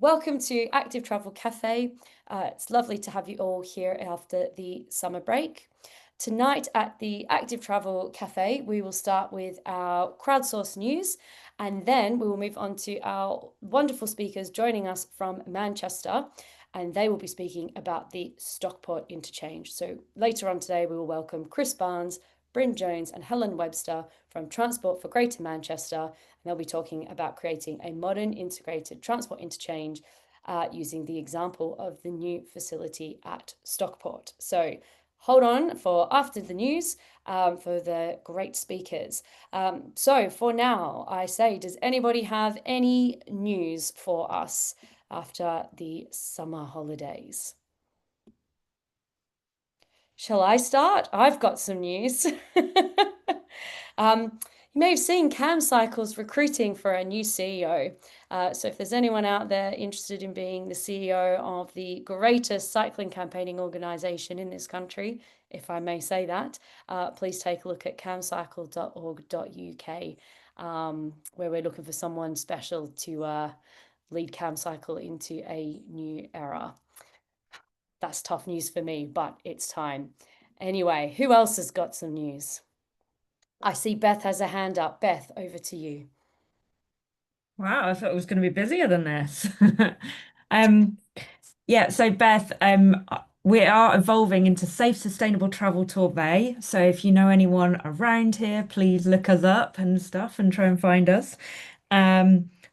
Welcome to Active Travel Cafe. It's lovely to have you all here after the summer break. Tonight at the Active Travel Cafe, we will start with our crowdsourced news, and then we will move on to our wonderful speakers joining us from Manchester, and they will be speaking about the Stockport Interchange. So later on today, we will welcome Chris Barnes, Bryn Jones, and Helen Webster from Transport for Greater Manchester, and they'll be talking about creating a modern integrated transport interchange using the example of the new facility at Stockport. So hold on for after the news for the great speakers. So for now, I say, does anybody have any news for us after the summer holidays? Shall I start? I've got some news. You may have seen Cam Cycle's recruiting for a new CEO. So if there's anyone out there interested in being the CEO of the greatest cycling campaigning organisation in this country, if I may say that, please take a look at camcycle.org.uk, where we're looking for someone special to lead Cam Cycle into a new era. That's tough news for me, but it's time. Anyway, who else has got some news? I see Beth has a hand up. Beth, over to you. Wow, I thought it was going to be busier than this. Yeah, so Beth, we are evolving into Safe Sustainable Travel Torbay. So if you know anyone around here, please look us up and stuff and try and find us.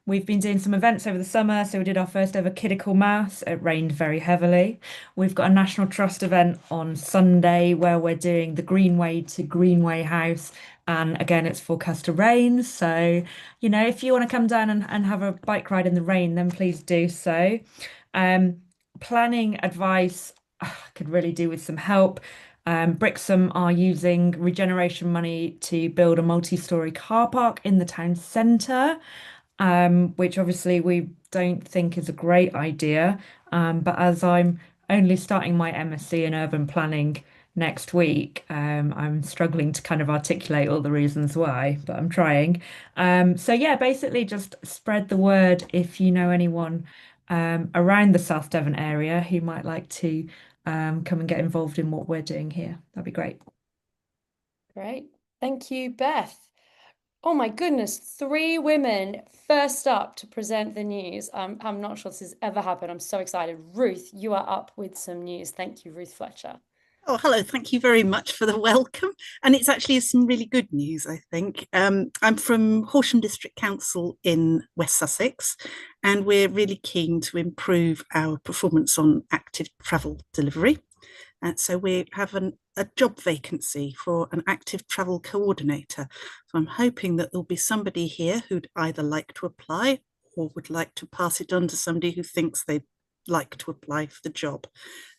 We've been doing some events over the summer. So we did our first ever Kidical Mass. It rained very heavily. We've got a National Trust event on Sunday where we're doing the Greenway to Greenway House. And again, it's forecast to rain. So, if you want to come down and have a bike ride in the rain, then please do so. Planning advice, could really do with some help. Brixham are using regeneration money to build a multi-storey car park in the town centre, which obviously we don't think is a great idea. But as I'm only starting my MSc in urban planning next week, I'm struggling to kind of articulate all the reasons why, but I'm trying. So yeah, basically just spread the word if you know anyone around the South Devon area who might like to come and get involved in what we're doing here. That'd be great. Great. Thank you, Beth. Oh my goodness, three women first up to present the news. I'm not sure this has ever happened. I'm so excited. Ruth, you are up with some news. Thank you, Ruth Fletcher. Oh, hello. Thank you very much for the welcome. And it's actually some really good news, I think. I'm from Horsham District Council in West Sussex, and we're really keen to improve our performance on active travel delivery. So we have a job vacancy for an active travel coordinator. So I'm hoping that there'll be somebody here who'd either like to apply or would like to pass it on to somebody who thinks they'd like to apply for the job.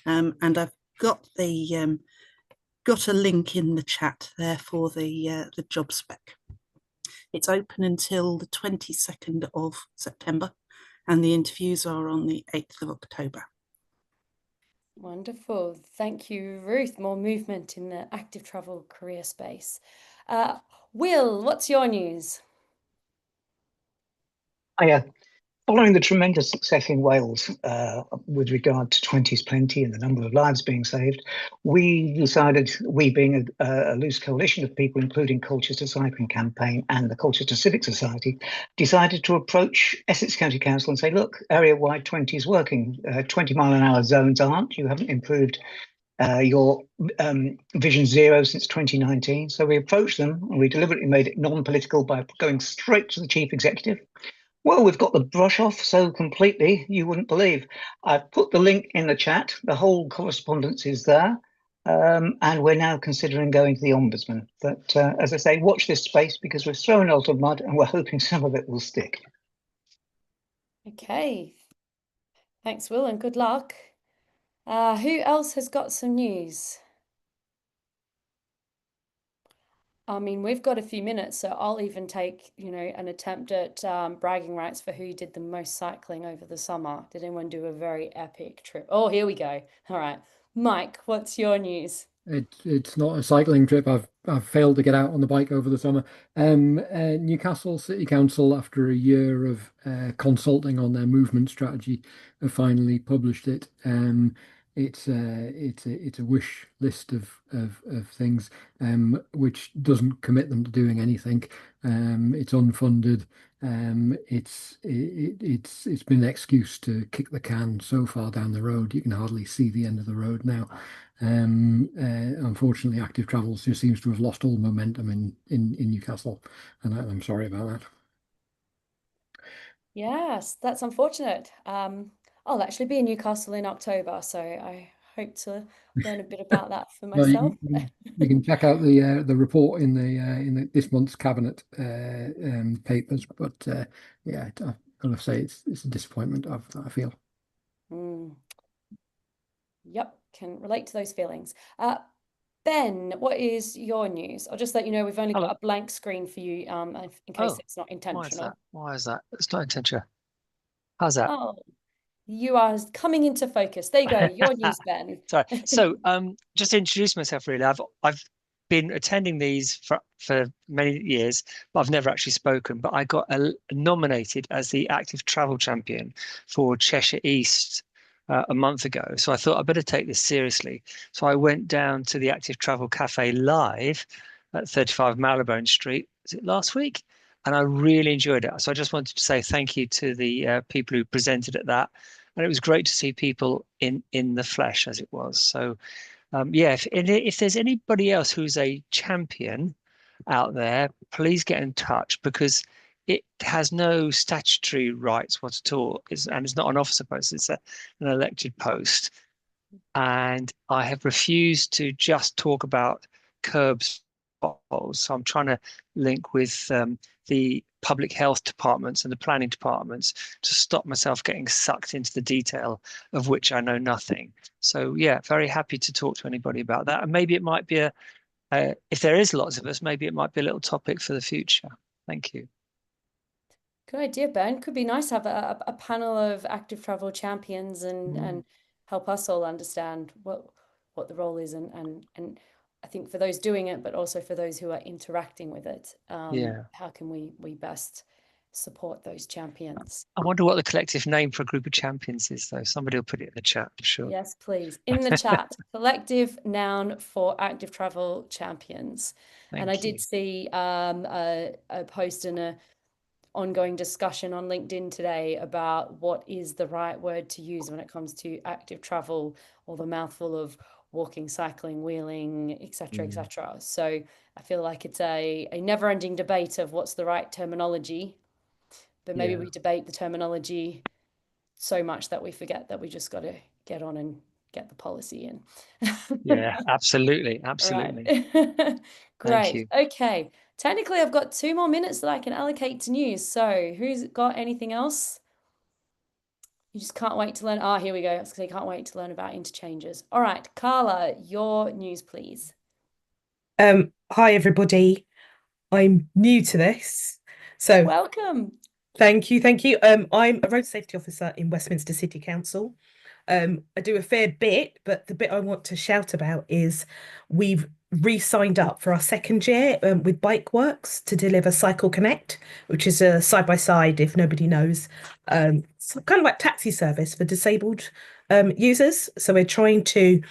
And I've got the got a link in the chat there for the job spec. It's open until the 22nd of September, and the interviews are on the 8th of October. Wonderful. Thank you, Ruth. More movement in the active travel career space. Will, what's your news? Hiya. Following the tremendous success in Wales with regard to 20's Plenty and the number of lives being saved, we decided, we being a loose coalition of people, including Colchester Cycling Campaign and the Colchester Civic Society, decided to approach Essex County Council and say, look, area-wide 20 is working. 20-mile-an-hour zones aren't. You haven't improved your Vision Zero since 2019. So we approached them and we deliberately made it non-political by going straight to the chief executive. Well, we've got the brush off so completely, you wouldn't believe. I've put the link in the chat. The whole correspondence is there. And we're now considering going to the Ombudsman. But as I say, watch this space because we're throwing a lot of mud and we're hoping some of it will stick. Okay. Thanks, Will, and good luck. Who else has got some news? I mean, we've got a few minutes, so I'll even take, an attempt at bragging rights for who did the most cycling over the summer. Did anyone do a very epic trip? Oh, here we go. All right. Mike, what's your news? It's not a cycling trip. I've failed to get out on the bike over the summer. Newcastle City Council, after a year of consulting on their movement strategy, have finally published it. It's a wish list of things, which doesn't commit them to doing anything. It's unfunded. It's been an excuse to kick the can so far down the road you can hardly see the end of the road now. Unfortunately, active travel just seems to have lost all momentum in Newcastle, and I'm sorry about that. Yes, that's unfortunate. I'll actually be in Newcastle in October, so I hope to learn a bit about that for Well, myself. you can check out the report in the this month's cabinet papers, but yeah, I've got to say it's a disappointment. I feel. Mm. Yep, can relate to those feelings. Ben, what is your news? I'll just let you know we've only got Hello. a blank screen for you, in case Oh, it's not Why is that? intentional. Why is that? It's not intentional. How's that? Oh, you are coming into focus. There you go. Your news, Ben. Sorry. So, just to introduce myself, really, I've been attending these for many years, but I've never actually spoken. But I got nominated as the active travel champion for Cheshire East a month ago. So I thought I better take this seriously. So I went down to the Active Travel Cafe live at 35 Marylebone Street. Was it last week? And I really enjoyed it. So I just wanted to say thank you to the people who presented at that. And it was great to see people in the flesh, as it was. So yeah, if there's anybody else who's a champion out there, please get in touch, because it has no statutory rights what at all. And it's not an officer post, it's an elected post. And I have refused to just talk about curbs potholes. So I'm trying to link with the public health departments and the planning departments to stop myself getting sucked into the detail of which I know nothing. So yeah, very happy to talk to anybody about that. And maybe it might be if there is lots of us, maybe it might be a little topic for the future. Thank you. Good idea, Ben. Could be nice to have a panel of active travel champions and help us all understand what the role is and I think for those doing it, but also for those who are interacting with it, Yeah. how can we best support those champions? I wonder what the collective name for a group of champions is, though. Somebody will put it in the chat, I'm sure. Yes, please. In the chat, collective noun for active travel champions. And I did see a post and a ongoing discussion on LinkedIn today about what is the right word to use when it comes to active travel, or the mouthful of walking, cycling, wheeling, etc., etc. So I feel like it's a never-ending debate of what's the right terminology, but maybe we debate the terminology so much that we forget that we just got to get on and get the policy in. Yeah, absolutely. Absolutely. Right. Thank Great. you. Okay. Technically, I've got 2 more minutes that I can allocate to news. So who's got anything else? You just can't wait to learn. Ah, here we go. I was going to say, can't wait to learn about interchanges. All right, Carla, your news, please. Hi everybody. I'm new to this, so Welcome. thank you. I'm a road safety officer in Westminster City Council. I do a fair bit, but the bit I want to shout about is we've re-signed up for our second year with Bike Works to deliver Cycle Connect, which is a side-by-side, if nobody knows, it's kind of like taxi service for disabled users. So we're trying to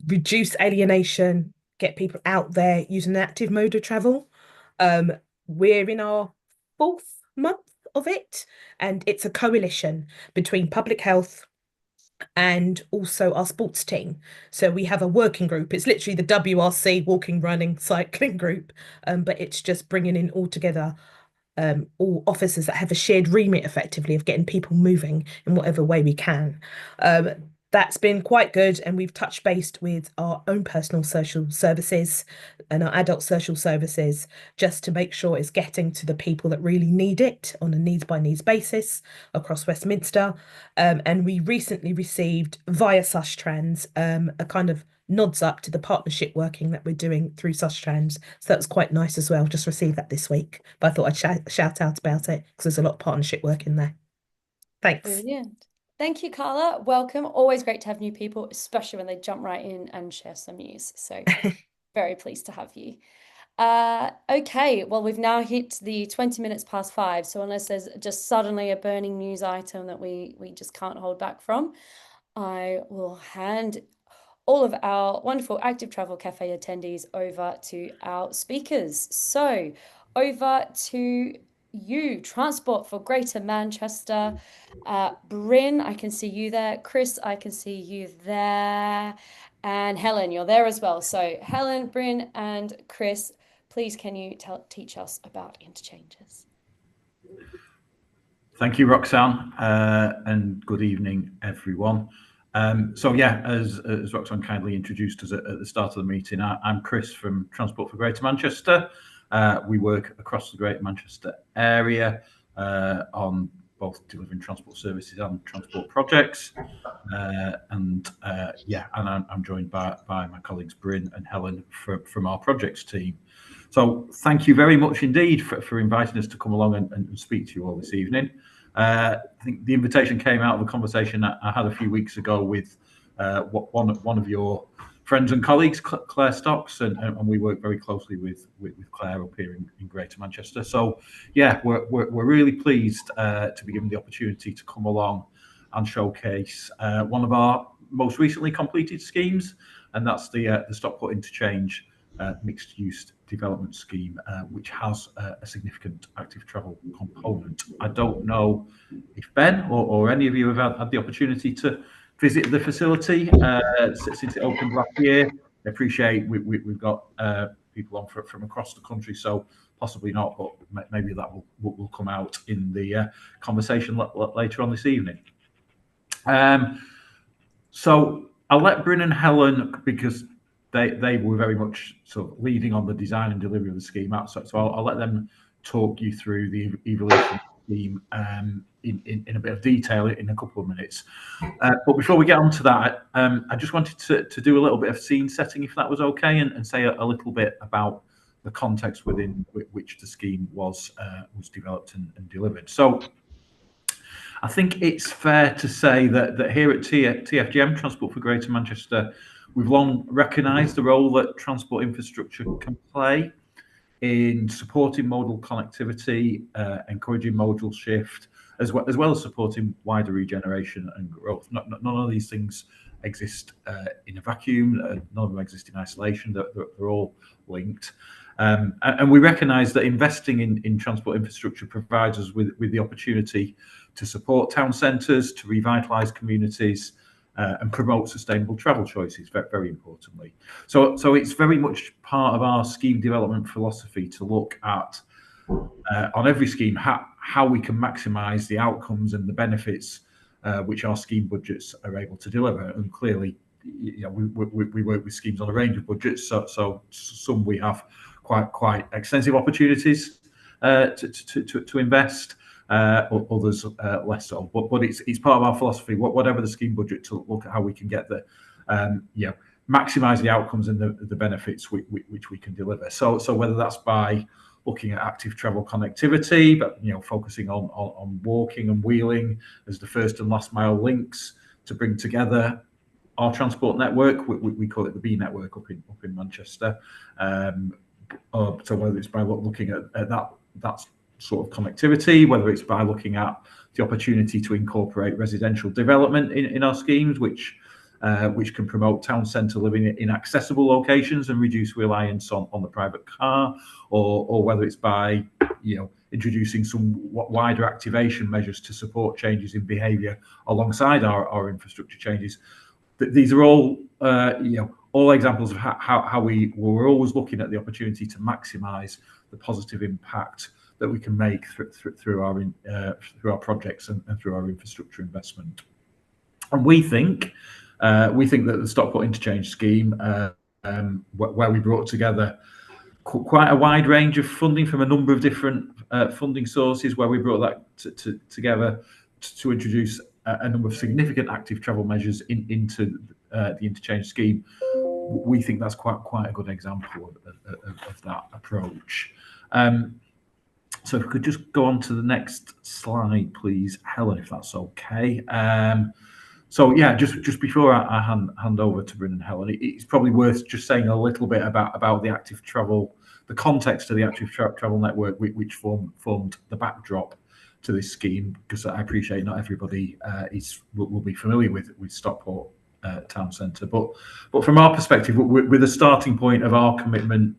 reduce alienation, get people out there using an active mode of travel. We're in our 4th month of it, and it's a coalition between public health and also our sports team. So we have a working group. It's literally the WRC walking, running, cycling group, but it's just bringing in all together all officers that have a shared remit effectively of getting people moving in whatever way we can. That's been quite good, and we've touched base with our own personal social services and our adult social services just to make sure it's getting to the people that really need it on a needs by needs basis across Westminster. And we recently received via Sustrans a kind of nods up to the partnership working that we're doing through Sustrans. So that's quite nice as well. Just received that this week, but I thought I'd shout out about it because there's a lot of partnership work in there. Thanks. Brilliant. Thank you, Carla. Welcome. Always great to have new people, especially when they jump right in and share some news. So very pleased to have you. Okay, well, we've now hit the 20 minutes past 5. So unless there's just suddenly a burning news item that we just can't hold back from, I will hand all of our wonderful Active Travel Cafe attendees over to our speakers. So over to you, Transport for Greater Manchester. Bryn, I can see you there. Chris, I can see you there. And Helen, you're there as well. So Helen, Bryn, and Chris, please can you teach us about interchanges? Thank you, Roxanne, and good evening, everyone. So yeah, as Roxanne kindly introduced us at the start of the meeting, I'm Chris from Transport for Greater Manchester. We work across the Greater Manchester area on both delivering transport services and transport projects. And I'm joined by my colleagues Bryn and Helen from our projects team. So thank you very much indeed for inviting us to come along and speak to you all this evening. I think the invitation came out of a conversation I had a few weeks ago with one of your friends and colleagues, Claire Stocks, and we work very closely with Claire up here in Greater Manchester. So yeah, we're really pleased to be given the opportunity to come along and showcase one of our most recently completed schemes, and that's the Stockport Interchange mixed-use development scheme, which has a significant active travel component. I don't know if Ben or any of you have had the opportunity to visit the facility since it opened last year. I appreciate we've got people on from across the country, so possibly not, but maybe that will come out in the conversation later on this evening. So I'll let Bryn and Helen, because they were very much sort of leading on the design and delivery of the scheme out. So I'll let them talk you through the evolution of the scheme in a bit of detail in a couple of minutes. But before we get on to that, I just wanted to do a little bit of scene setting, if that was okay, and say a little bit about the context within which the scheme was developed and delivered. So I think it's fair to say that here at TFGM, Transport for Greater Manchester, we've long recognised the role that transport infrastructure can play in supporting modal connectivity, encouraging modal shift, as well as supporting wider regeneration and growth. None of these things exist in a vacuum. None of them exist in isolation. They're all linked. And we recognise that investing in transport infrastructure provides us with the opportunity to support town centres, to revitalise communities, and promote sustainable travel choices, very importantly. So it's very much part of our scheme development philosophy to look at, on every scheme, how we can maximise the outcomes and the benefits which our scheme budgets are able to deliver. And clearly, you know, we work with schemes on a range of budgets, so some we have quite extensive opportunities to invest. Others less so, but it's part of our philosophy. Whatever the scheme budget, to look at how we can get the maximise the outcomes and the benefits which we can deliver. So whether that's by looking at active travel connectivity, but focusing on walking and wheeling as the first and last mile links to bring together our transport network. We call it the B network up in Manchester. So whether it's by looking at that sort of connectivity, whether it's by looking at the opportunity to incorporate residential development in our schemes, which can promote town centre living in accessible locations and reduce reliance on the private car, or whether it's by introducing some wider activation measures to support changes in behaviour alongside our infrastructure changes. These are all all examples of how we're always looking at the opportunity to maximise the positive impact that we can make through our projects and through our infrastructure investment. And we think that the Stockport Interchange scheme, where we brought together quite a wide range of funding from a number of different funding sources, where we brought that together to introduce a number of significant active travel measures into the interchange scheme. We think that's quite a good example of that approach. So if we could just go on to the next slide, please, Helen, if that's okay. So yeah, just before I hand over to Bryn and Helen, it's probably worth just saying a little bit about the active travel, the context of the active travel network, which formed the backdrop to this scheme, because I appreciate not everybody will be familiar with Stockport town centre, but from our perspective, with a starting point of our commitment,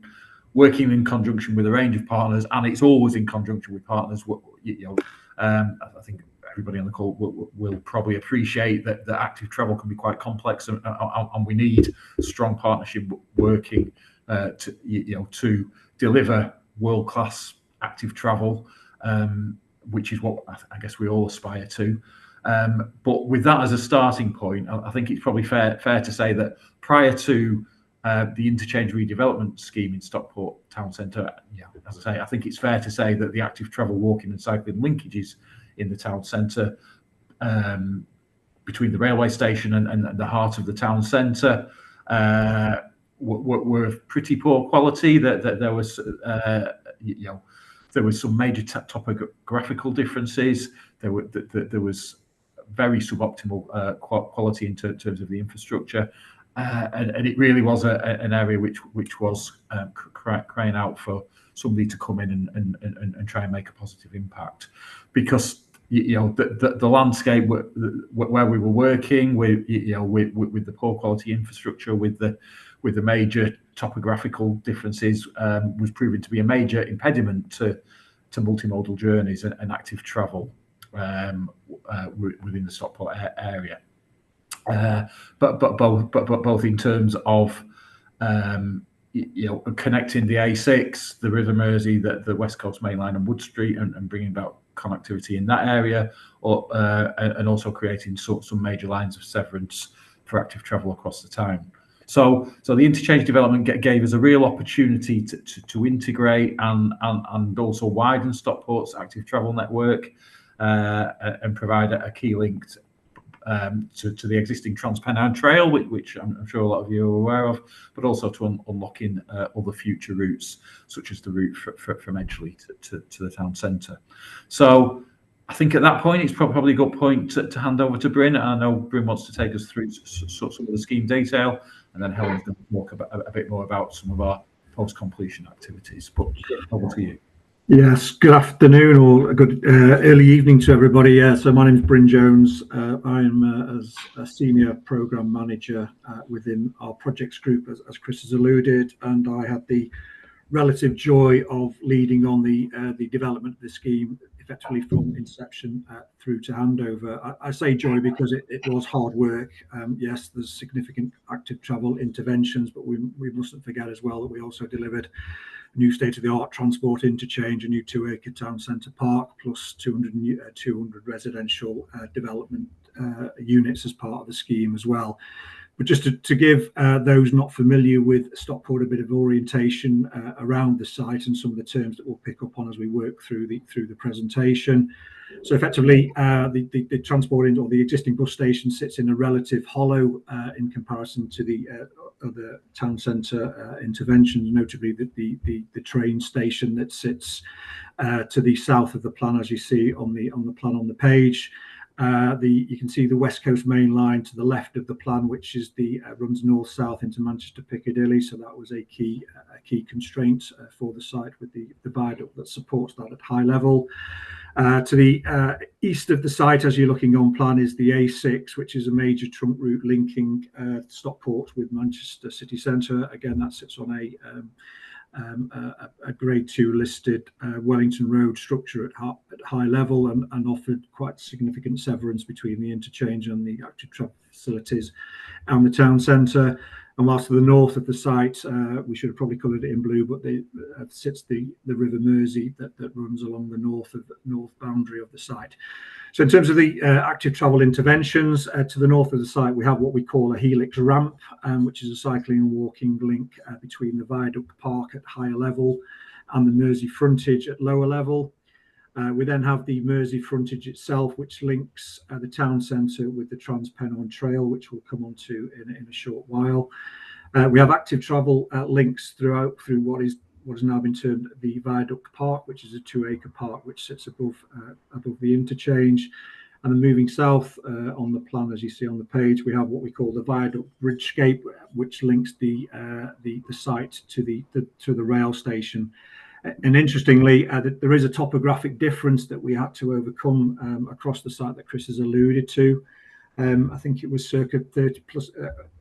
working in conjunction with a range of partners, and it's always in conjunction with partners. I think everybody on the call will probably appreciate that active travel can be quite complex, and we need strong partnership working to deliver world-class active travel, which is what I guess we all aspire to. But with that as a starting point, I think it's probably fair to say that prior to the Interchange redevelopment scheme in Stockport town centre, as I say, I think it's fair to say that the active travel, walking and cycling linkages in the town centre, between the railway station and the heart of the town centre, were of pretty poor quality. That there was, there was some major topographical differences. There was very suboptimal quality in terms of the infrastructure. And it really was an area which was crying out for somebody to come in and try and make a positive impact, because the landscape where we were working with with the poor quality infrastructure, with the major topographical differences, was proving to be a major impediment to multimodal journeys and active travel within the Stockport area. But both in terms of connecting the A6, the River Mersey, the West Coast Main Line and Wood Street, and bringing about connectivity in that area, and also creating some major lines of severance for active travel across the town. So the interchange development gave us a real opportunity to integrate and also widen Stockport's active travel network, and provide a key link to the existing Transpennine Trail, which I'm sure a lot of you are aware of, but also to unlocking other future routes, such as the route from Edgeley to the town centre. So I think at that point, it's probably a good point to hand over to Bryn. I know Bryn wants to take us through some of the scheme detail, and then Helen's going to talk a bit more about some of our post-completion activities. But over to you. Yes, good afternoon or good early evening to everybody. So my name is Bryn Jones. I'm as a senior program manager within our projects group, as Chris has alluded, and I had the relative joy of leading on the development of the scheme effectively from inception through to handover. I say joy because it was hard work. Yes, there's significant active travel interventions, but we mustn't forget as well that we also delivered a new state-of-the-art transport interchange, a new 2-acre town centre park, plus 200 residential development units as part of the scheme as well. But just to give those not familiar with Stockport a bit of orientation around the site and some of the terms that we'll pick up on as we work through the presentation. So effectively, the transport or the existing bus station sits in a relative hollow in comparison to the other town centre interventions, notably the train station that sits to the south of the plan, as you see on the plan on the page. You can see the West Coast Main Line to the left of the plan, which is runs north-south into Manchester Piccadilly. So that was a key constraint for the site, with the viaduct that supports that at high level. To the east of the site, as you're looking on plan, is the A6, which is a major trunk route linking Stockport with Manchester city centre. Again, that sits on a grade 2 listed Wellington Road structure at high level, and offered quite significant severance between the interchange and the active travel facilities and the town centre. And whilst to the north of the site, we should have probably coloured it in blue, but sits the River Mersey that runs along the north boundary of the site. So in terms of the active travel interventions, to the north of the site, we have what we call a helix ramp, which is a cycling and walking link between the viaduct park at higher level and the Mersey frontage at lower level. We then have the Mersey frontage itself, which links the town centre with the Transpennine Trail, which we'll come on to in a short while. We have active travel links through what is what has now been termed the Viaduct Park, which is a 2-acre park which sits above the interchange. And then moving south on the plan, as you see on the page, we have what we call the Viaduct Bridgescape, which links the site to the rail station. And interestingly, there is a topographic difference that we had to overcome across the site that Chris has alluded to. I think it was circa 30 plus,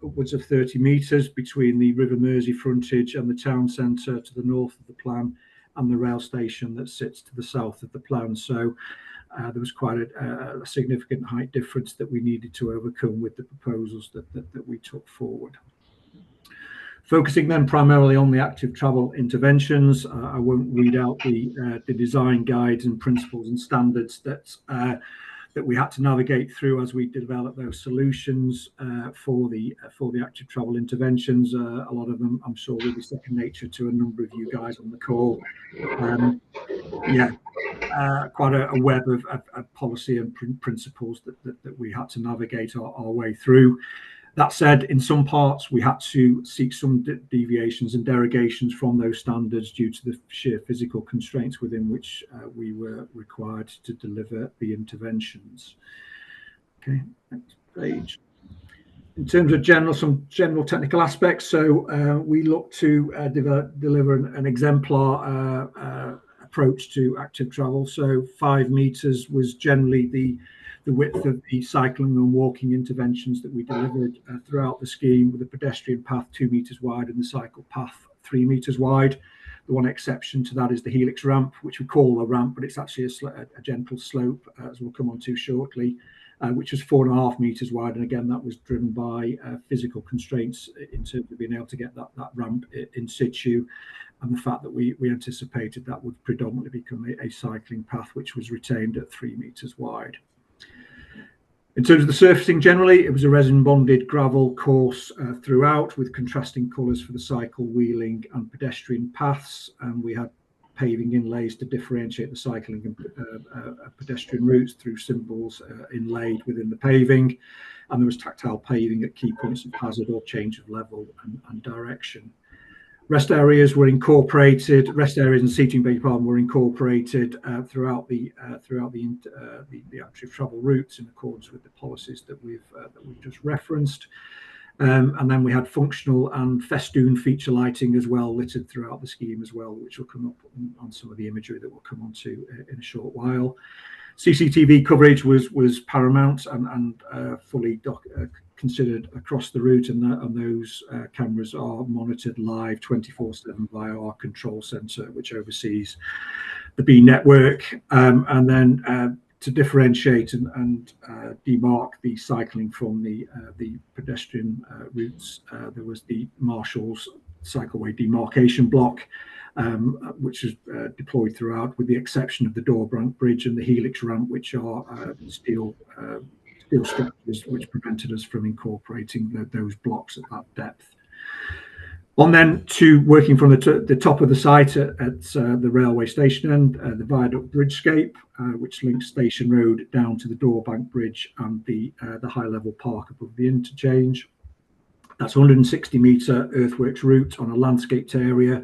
upwards of 30 metres between the River Mersey frontage and the town centre to the north of the plan, and the rail station that sits to the south of the plan. So there was quite a significant height difference that we needed to overcome with the proposals that we took forward. Focusing then primarily on the active travel interventions, I won't read out the design guides and principles and standards that we had to navigate through as we develop those solutions for the active travel interventions. A lot of them, I'm sure, will be second nature to a number of you guys on the call. Quite a web of policy and principles that we had to navigate our way through. That said, in some parts, we had to seek some deviations and derogations from those standards due to the sheer physical constraints within which we were required to deliver the interventions. Okay, next page. In terms of some general technical aspects, so we look to deliver an exemplar approach to active travel. So 5 metres was generally the width of the cycling and walking interventions that we delivered throughout the scheme, with a pedestrian path 2 metres wide and the cycle path 3 metres wide. The one exception to that is the helix ramp, which we call a ramp, but it's actually a gentle slope, as we'll come on to shortly, which was 4.5 metres wide. And again, that was driven by physical constraints in terms of being able to get that ramp in situ, and the fact that we anticipated that would predominantly become a cycling path, which was retained at 3 metres wide. In terms of the surfacing, generally, it was a resin-bonded gravel course throughout, with contrasting colours for the cycle, wheeling and pedestrian paths. And we had paving inlays to differentiate the cycling and pedestrian routes through symbols inlaid within the paving. And there was tactile paving at key points of hazard or change of level and direction. Rest areas and seating, were incorporated throughout the active travel routes in accordance with the policies that we've just referenced. And then we had functional and festoon feature lighting as well, littered throughout the scheme as well, which will come up on some of the imagery that we'll come on to in a short while. CCTV coverage was paramount and fully considered across the route, and those cameras are monitored live 24/7 via our control centre, which oversees the B network. And then to differentiate and demark the cycling from the pedestrian routes, there was the Marshall's cycleway demarcation block, which is deployed throughout, with the exception of the Dorbank Bridge and the helix ramp, which are steel structures, which prevented us from incorporating those blocks at that depth. On then to working from the top of the site at the railway station end, the Viaduct Bridgescape, which links Station Road down to the Dorbank Bridge and the high level park above the interchange. That's a 160-metre earthworks route on a landscaped area,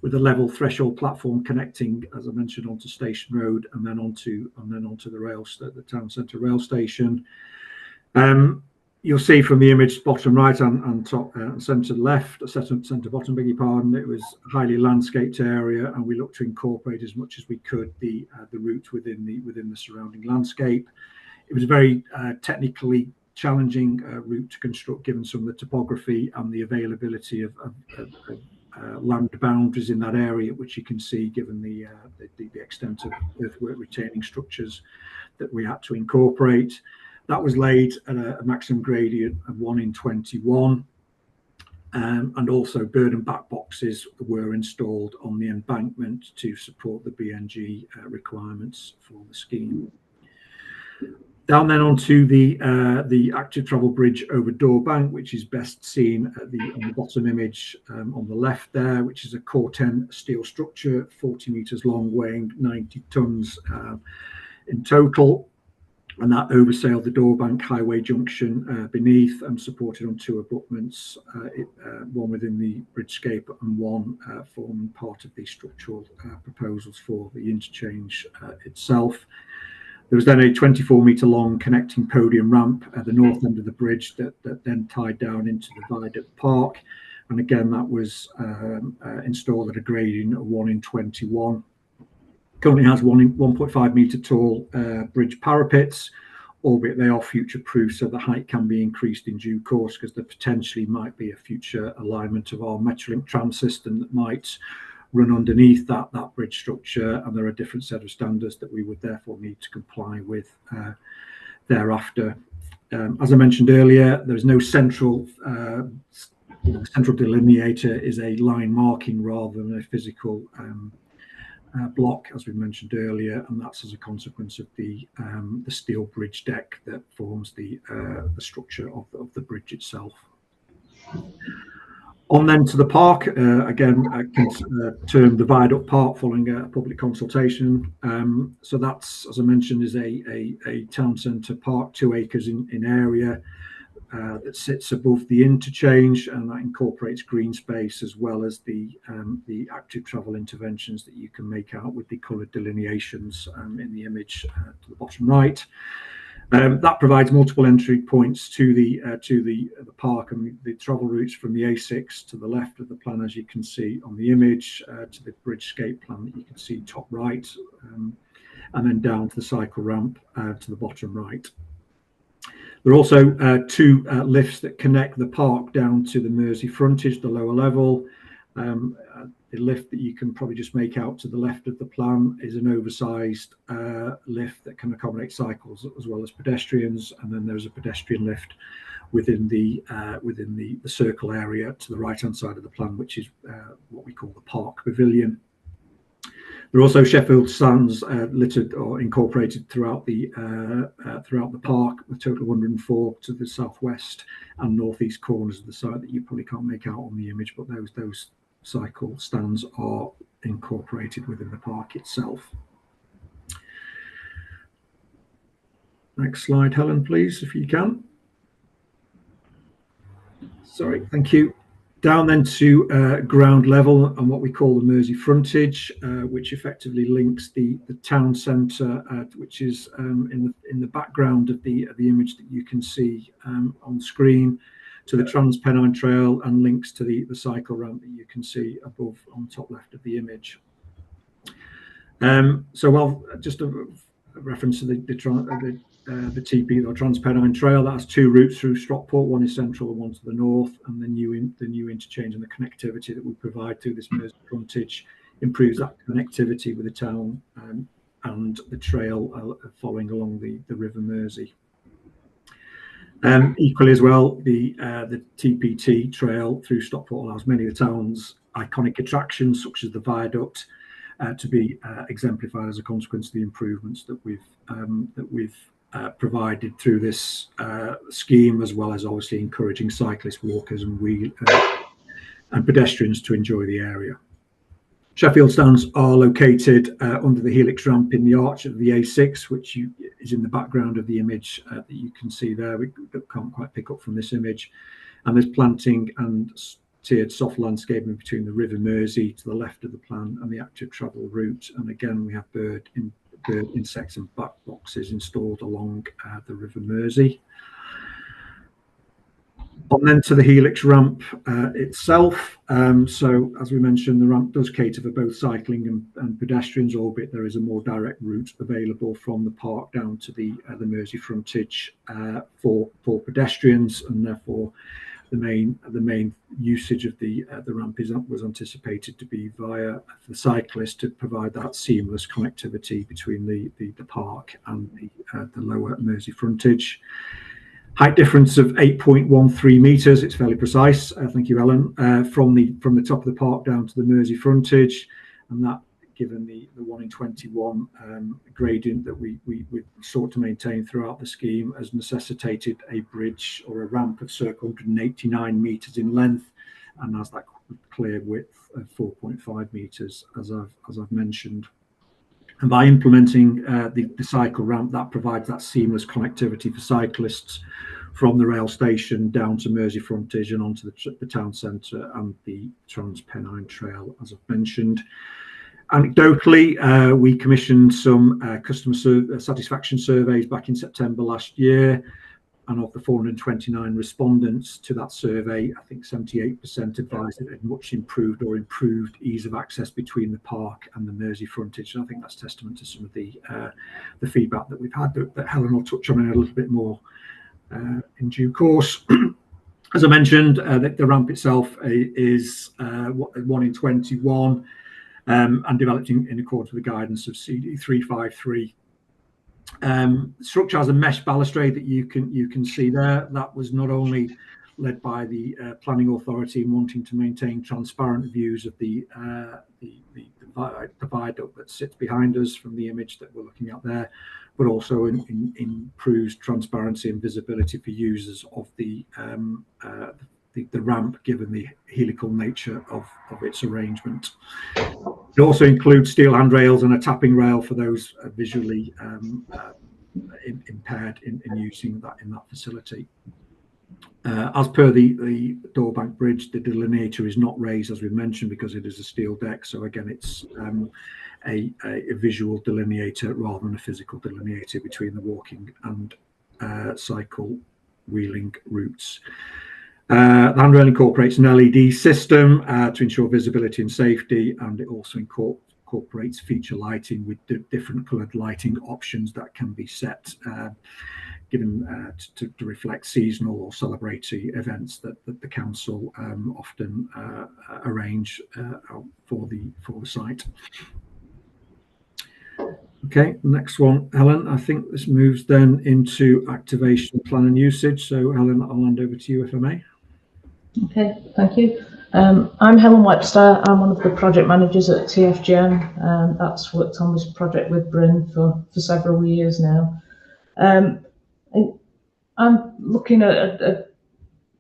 with a level threshold platform connecting, as I mentioned, onto Station Road and then onto the town centre rail station. You'll see from the image, bottom right and top centre left, centre bottom, beg your pardon, it was a highly landscaped area, and we looked to incorporate as much as we could the route within the surrounding landscape. It was a very technically challenging route to construct, given some of the topography and the availability of land boundaries in that area, which you can see given the extent of earthwork retaining structures that we had to incorporate. That was laid at a maximum gradient of 1 in 21, and also bird and back boxes were installed on the embankment to support the BNG requirements for the scheme. Down then onto the active travel bridge over Dorbank, which is best seen on the bottom image on the left there, which is a Core 10 steel structure, 40 metres long, weighing 90 tonnes in total. and that oversailed the Dorbank Highway junction beneath and supported on 2 abutments, one within the bridgescape and one forming part of the structural proposals for the interchange itself. There was then a 24-metre long connecting podium ramp at the north end of the bridge that then tied down into the viaduct park. And again, that was installed at a grading of 1 in 21. Currently has 1.5 metre tall bridge parapets, albeit they are future proof, so the height can be increased in due course, because there potentially might be a future alignment of our Metrolink tram system that might run underneath that bridge structure, and there are a different set of standards that we would therefore need to comply with thereafter. As I mentioned earlier, there is no central delineator, is a line marking rather than a physical block, as we mentioned earlier, and that's as a consequence of the steel bridge deck that forms the structure of the bridge itself. On then to the park, again, termed the viaduct park following a public consultation. So that's, as I mentioned, is a town centre park, 2 acres in area, that sits above the interchange, and that incorporates green space as well as the active travel interventions that you can make out with the coloured delineations in the image to the bottom right. That provides multiple entry points to the park, and the travel routes from the A6 to the left of the plan, as you can see on the image, to the bridgescape plan that you can see top right, and then down to the cycle ramp to the bottom right. There are also 2 lifts that connect the park down to the Mersey frontage, the lower level. The lift that you can probably just make out to the left of the plan is an oversized lift that can accommodate cycles as well as pedestrians, and then there's a pedestrian lift within the circle area to the right hand side of the plan, which is what we call the park pavilion. There are also Sheffield stands littered or incorporated throughout the park, a total of 104 to the southwest and northeast corners of the site that you probably can't make out on the image, but those cycle stands are incorporated within the park itself. Next slide, Helen, please, if you can. Sorry, thank you. Down then to ground level and what we call the Mersey frontage, which effectively links the town centre, which is in the background of the image that you can see on screen, to the Trans-Pennine Trail, and links to the cycle ramp that you can see above on top left of the image. So, well, just a reference to the TP or Trans-Pennine Trail, that has 2 routes through Stockport. One is central and one to the north, and the new interchange and the connectivity that we provide through this Mersey frontage improves that connectivity with the town and the trail following along the River Mersey. Equally as well, the TPT trail through Stockport allows many of the town's iconic attractions, such as the viaduct, to be exemplified as a consequence of the improvements that we've provided through this scheme, as well as obviously encouraging cyclists, walkers, and pedestrians to enjoy the area. Sheffield stands are located under the helix ramp in the arch of the A6, which is in the background of the image that you can see there. We can't quite pick up from this image. And there's planting and tiered soft landscaping between the River Mersey to the left of the plan and the active travel route. And again, we have bird insects and bat boxes installed along the River Mersey. On then to the helix ramp itself. So, as we mentioned, the ramp does cater for both cycling and pedestrians, albeit there is a more direct route available from the park down to the Mersey frontage for pedestrians, and therefore the main usage of the ramp was anticipated to be via the cyclist, to provide that seamless connectivity between the park and the lower Mersey frontage. Height difference of 8.13 metres. It's fairly precise. Thank you, Helen. From the top of the park down to the Mersey frontage, and that, given the 1 in 21 gradient that we sought to maintain throughout the scheme, has necessitated a bridge or a ramp of circa 189 metres in length, and has that clear width of 4.5 metres, as I've mentioned. And by implementing the cycle ramp, that provides that seamless connectivity for cyclists from the rail station down to Mersey frontage and onto the town centre and the Trans-Pennine Trail, as I've mentioned. Anecdotally, we commissioned some customer satisfaction surveys back in September last year, and of the 429 respondents to that survey, I think 78% advised that it had much improved or improved ease of access between the park and the Mersey frontage. And I think that's testament to some of the feedback that we've had that Helen will touch on in a little bit more in due course. As I mentioned, the ramp itself is 1 in 21 and developed in accordance with the guidance of CD 353. Structure has a mesh balustrade that you can see there. That was not only led by the planning authority in wanting to maintain transparent views of the viaduct that sits behind us from the image that we're looking at there, but also improves transparency and visibility for users of the ramp, given the helical nature of its arrangement. It also includes steel handrails and a tapping rail for those visually impaired in using that in that facility. As per the Doorbank Bridge, the delineator is not raised, as we mentioned, because it is a steel deck. So again, it's a visual delineator rather than a physical delineator between the walking and cycle wheeling routes. The handrail incorporates an LED system to ensure visibility and safety, and it also incorporates feature lighting with different coloured lighting options that can be set given to reflect seasonal or celebratory events that the council often arrange for the site. Okay, next one, Helen. I think this moves then into activation plan and usage. So Helen, I'll hand over to you if I may. Okay, thank you. I'm Helen Webster. I'm one of the project managers at TFGM. That's worked on this project with Bryn for several years now. I'm looking at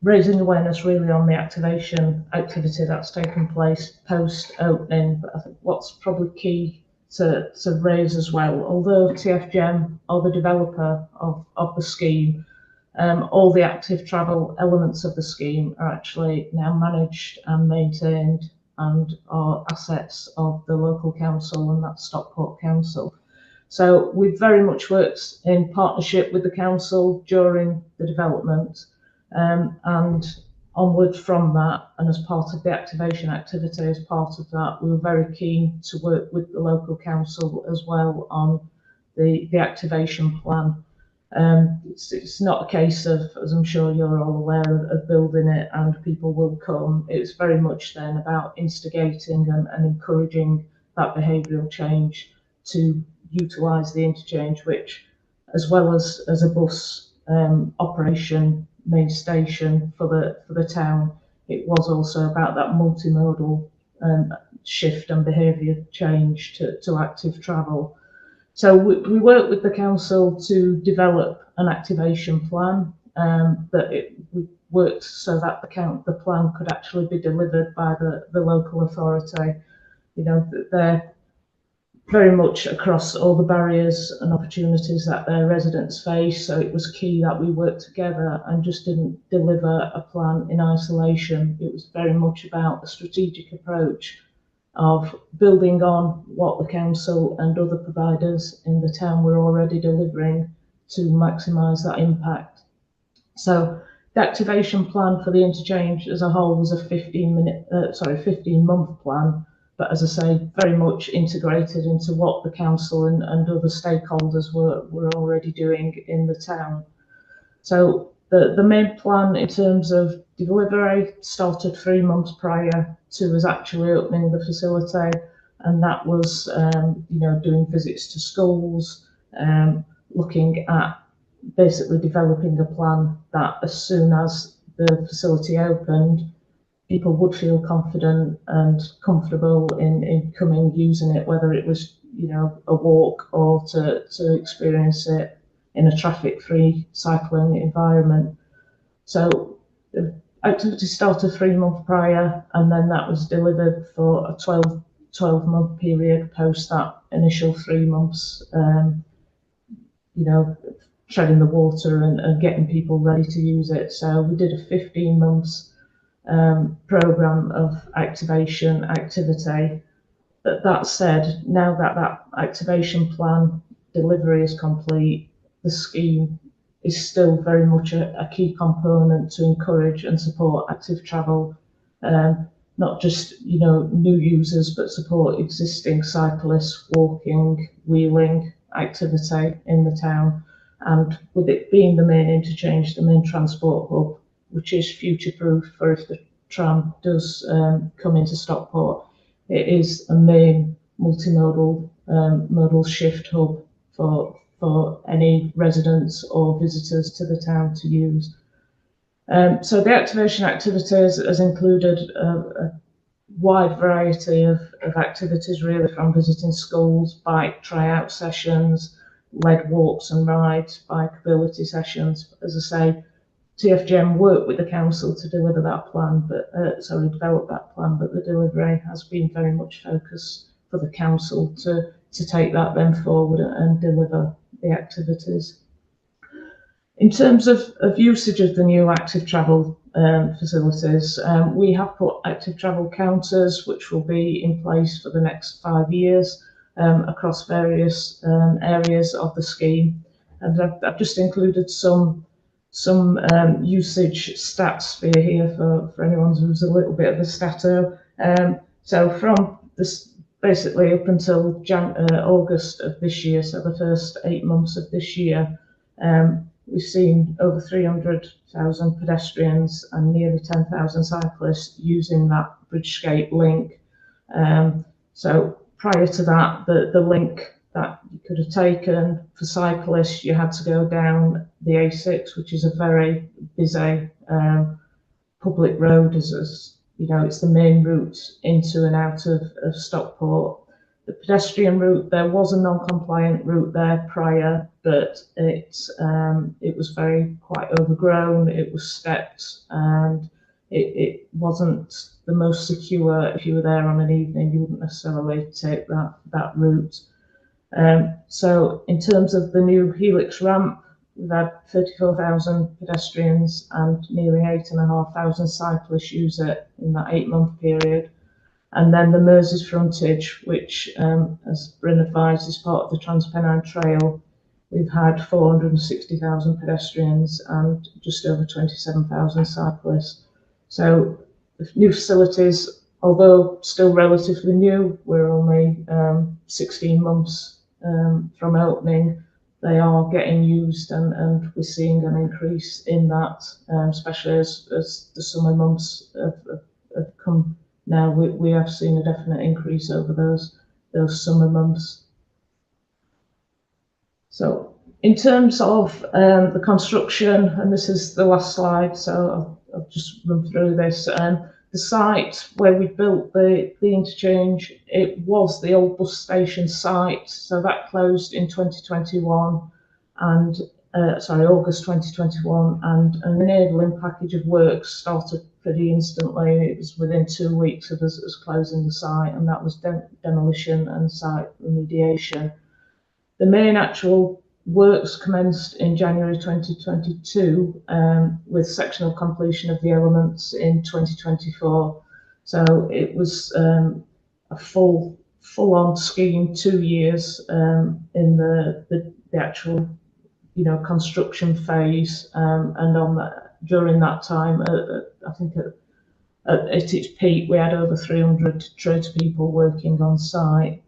raising awareness really on the activation activity that's taken place post opening. But I think what's probably key to raise as well, although TFGM are the developer of the scheme, all the active travel elements of the scheme are actually now managed and maintained and are assets of the local council, and that's Stockport Council. So we've very much worked in partnership with the council during the development, and onward from that, and as part of the activation activity, as part of that, we were very keen to work with the local council as well on the activation plan. It's not a case of, as I'm sure you're all aware, of building it and people will come. It's very much then about instigating and encouraging that behavioural change to utilise the interchange, which, as well as a bus operation main station for the town, it was also about that multimodal shift and behaviour change to active travel. So we worked with the council to develop an activation plan we worked so that the plan could actually be delivered by the local authority. You know, they're very much across all the barriers and opportunities that their residents face. So it was key that we worked together and just didn't deliver a plan in isolation. It was very much about a strategic approach of building on what the council and other providers in the town were already delivering to maximise that impact. So the activation plan for the interchange as a whole was a 15-month plan, but as I say, very much integrated into what the council and other stakeholders were already doing in the town. So the main plan in terms of delivery started 3 months prior to us actually opening the facility, and that was doing visits to schools, looking at basically developing a plan that as soon as the facility opened, people would feel confident and comfortable in coming using it, whether it was a walk or to experience it in a traffic-free cycling environment. So the activity started 3 months prior, and then that was delivered for a 12 12-month period post that initial 3 months, treading the water and getting people ready to use it. So we did a 15 months program of activation activity. But that said, now that that activation plan delivery is complete, the scheme is still very much a key component to encourage and support active travel, not just new users, but support existing cyclists, walking, wheeling activity in the town. And with it being the main interchange, the main transport hub, which is future-proof for if the tram does come into Stockport, it is a main multimodal modal shift hub for any residents or visitors to the town to use. So the activation activities has included a wide variety of activities, really, from visiting schools, bike tryout sessions, led walks and rides, bikeability sessions. As I say, TFGM worked with the council to deliver that plan, develop that plan, but the delivery has been very much focused for the council to take that then forward and deliver the activities. In terms of usage of the new active travel facilities, we have put active travel counters, which will be in place for the next 5 years across various areas of the scheme. And I've just included some usage stats for you here for anyone who's a little bit of a stato. So from this, basically up until August of this year, so the first 8 months of this year, we've seen over 300,000 pedestrians and nearly 10,000 cyclists using that Bridgescape link. So prior to that, the link that you could have taken for cyclists, you had to go down the A6, which is a very busy public road, as it's the main route into and out of Stockport. The pedestrian route, there was a non-compliant route there prior, but it was quite overgrown. It was stepped, and it wasn't the most secure. If you were there on an evening, you wouldn't necessarily take that route. So in terms of the new Helix ramp, we've had 34,000 pedestrians and nearly 8,500 cyclists use it in that 8-month period. And then the Mersey's frontage, which, as Bryn advised, is part of the Transpennine Trail, we've had 460,000 pedestrians and just over 27,000 cyclists. So the new facilities, although still relatively new, we're only 16 months from opening, they are getting used, and we're seeing an increase in that, especially as the summer months have come. Now we have seen a definite increase over those summer months. So in terms of the construction, and this is the last slide, so I'll just run through this. The site where we built the interchange, it was the old bus station site, so that closed in 2021, and August 2021, and an enabling package of works started pretty instantly. It was within 2 weeks of us closing the site, and that was demolition and site remediation. The main actual works commenced in January 2022, with sectional completion of the elements in 2024. So it was a full-on scheme, 2 years in the actual construction phase, and during that time, I think at its peak, we had over 300 tradespeople working on site.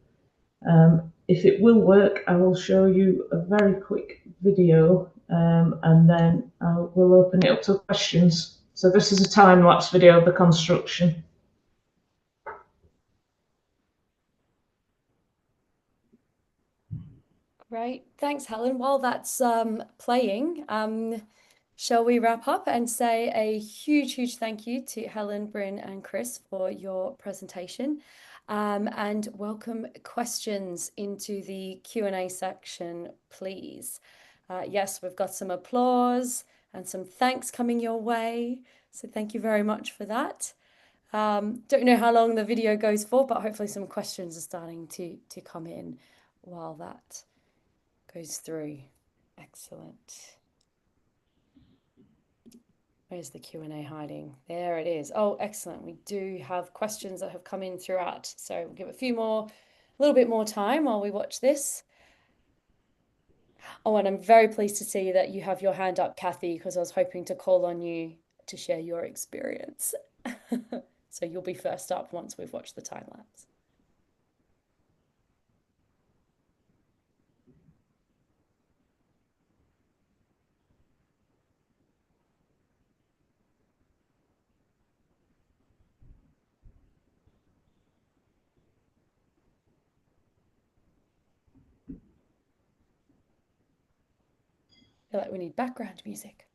If it will work, I will show you a very quick video, and then we'll open it up to questions. So this is a time-lapse video of the construction. Great, thanks, Helen. While that's playing, shall we wrap up and say a huge thank you to Helen, Bryn, and Chris for your presentation, and welcome questions into the Q&A section, please. Yes, we've got some applause and some thanks coming your way, so thank you very much for that. Don't know how long the video goes for, but hopefully some questions are starting to come in while that goes through. Excellent. Where's the Q&A hiding? There it is. Oh, excellent. We do have questions that have come in throughout. So we'll give a little bit more time while we watch this. Oh, and I'm very pleased to see that you have your hand up, Kathy, because I was hoping to call on you to share your experience. So you'll be first up once we've watched the time lapse. I feel like we need background music.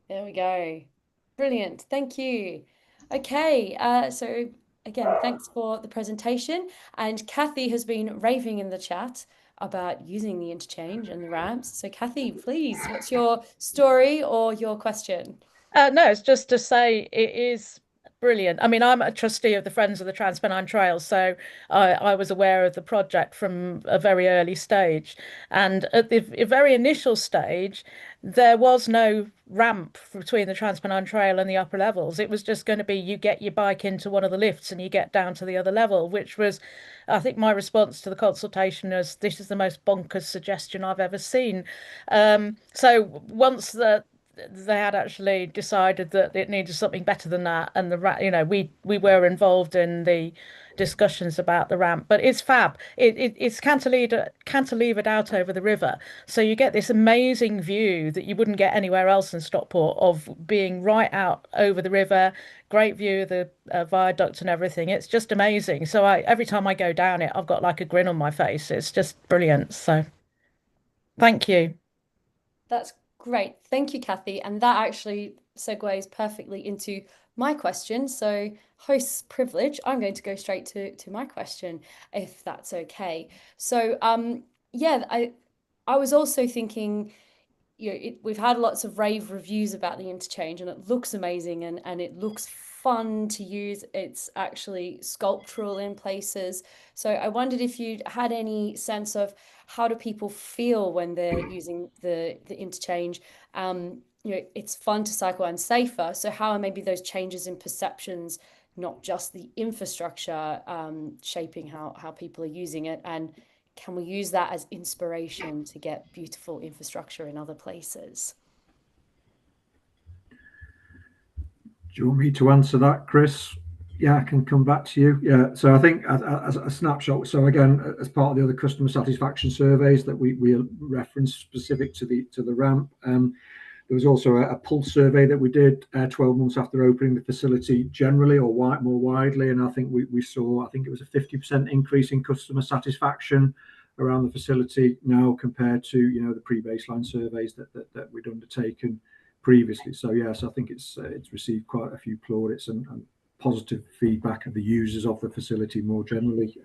There we go. Brilliant. Thank you. Okay, so again, thanks for the presentation. And Kathy has been raving in the chat about using the interchange and the ramps. So Kathy, please, what's your story or your question? No, it's just to say it is brilliant. I mean, I'm a trustee of the Friends of the Transpennine Trail, so I was aware of the project from a very early stage. And at the very initial stage, there was no ramp between the Transpennine Trail and the upper levels. It was just going to be you get your bike into one of the lifts and you get down to the other level, which was, I think, my response to the consultation was, this is the most bonkers suggestion I've ever seen. So once they had actually decided that it needed something better than that, and we were involved in the discussions about the ramp, but it's fab. It's cantilevered out over the river, so you get this amazing view that you wouldn't get anywhere else in Stockport of being right out over the river. Great view of the viaduct and everything. It's just amazing. So every time I go down it, I've got like a grin on my face. It's just brilliant. So thank you. That's great. Thank you, Kathy. And that actually segues perfectly into my question. So, host's privilege, I'm going to go straight to my question, if that's okay. So, yeah, I was also thinking, we've had lots of rave reviews about the interchange, and it looks amazing and it looks fun to use. It's actually sculptural in places. So I wondered if you had any sense of how do people feel when they're using the interchange. It's fun to cycle and safer. So how are maybe those changes in perceptions, not just the infrastructure, shaping how people are using it, and can we use that as inspiration to get beautiful infrastructure in other places? Do you want me to answer that, Chris? Yeah, I can come back to you. Yeah, so I think as a snapshot. So again, as part of the other customer satisfaction surveys that we referenced specific to the ramp, there was also a pulse survey that we did 12 months after opening the facility generally, or more widely, and I think we saw, I think it was a 50% increase in customer satisfaction around the facility now compared to the pre-baseline surveys that we'd undertaken previously. So yes, I think it's received quite a few plaudits and positive feedback of the users of the facility more generally.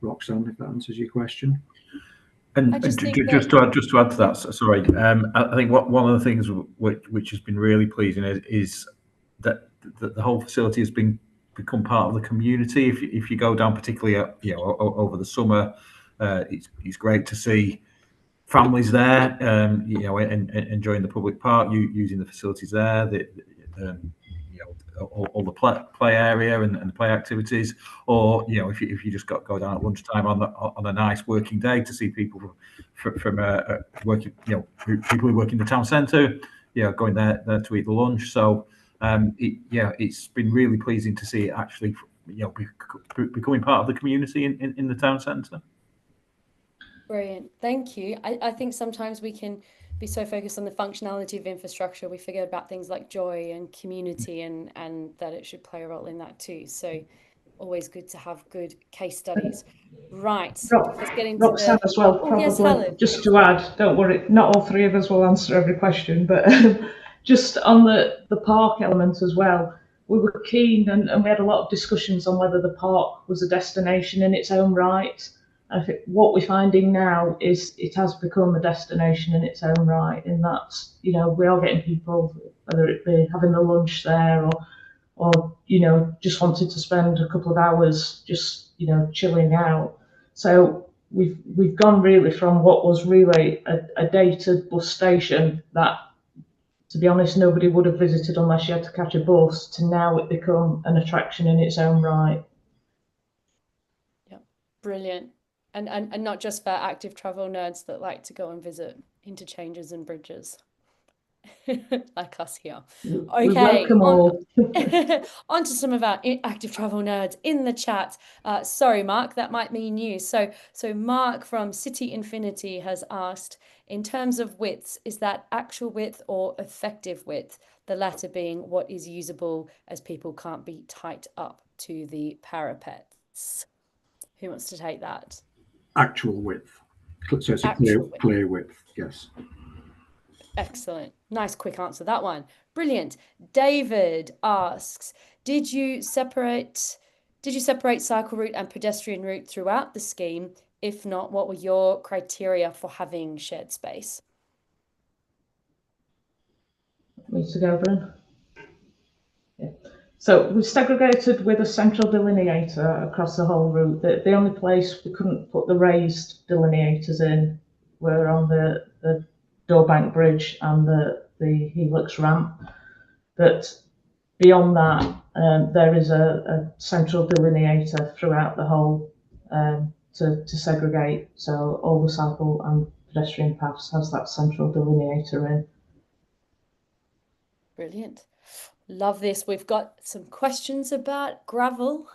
Roxanne, if that answers your question. And just to add to that, sorry, I think one of the things which has been really pleasing is that the whole facility has become part of the community. If you go down, particularly over the summer, it's great to see families there, enjoying the public park, using the facilities there, all the play area and the play activities, or if you just go down at lunchtime on a nice working day to see people from working, people who work in the town centre, going there to eat the lunch. So it's been really pleasing to see it actually, becoming part of the community in the town centre. Brilliant. Thank you. I think sometimes we can be so focused on the functionality of infrastructure, we forget about things like joy and community and that it should play a role in that too. So Always good to have good case studies. Right, let's get into Roxanne as well, Oh, yes, probably. Helen. Just to add, don't worry, not all three of us will answer every question, but just on the park element as well, we were keen and we had a lot of discussions on whether the park was a destination in its own right. I think what we're finding now is it has become a destination in its own right, in that, you know, we are getting people, whether it be having the lunch there or you know, just wanted to spend a couple of hours just, you know, chilling out. So we've gone really from what was really a dated bus station that, to be honest, nobody would have visited unless you had to catch a bus, to now it become an attraction in its own right. Yeah, brilliant. And not just for active travel nerds that like to go and visit interchanges and bridges. Like us here. We Okay, welcome all. on to some of our active travel nerds in the chat. Sorry, Mark, that might mean you. So Mark from City Infinity has asked, in terms of widths, is that actual width or effective width? The latter being what is usable, as people can't be tight up to the parapets. Who wants to take that? Actual width. So it's a Actual width. clear width, yes. Excellent. Nice quick answer, that one. Brilliant. David asks, did you separate cycle route and pedestrian route throughout the scheme? If not, what were your criteria for having shared space? Me to go, Bryn? Yeah. So we segregated with a central delineator across the whole route. The only place we couldn't put the raised delineators in were on the Doorbank Bridge and the Helix ramp. But beyond that, there is a central delineator throughout the whole to segregate. So all the cycle and pedestrian paths has that central delineator in. Brilliant. Love this. We've got some questions about gravel.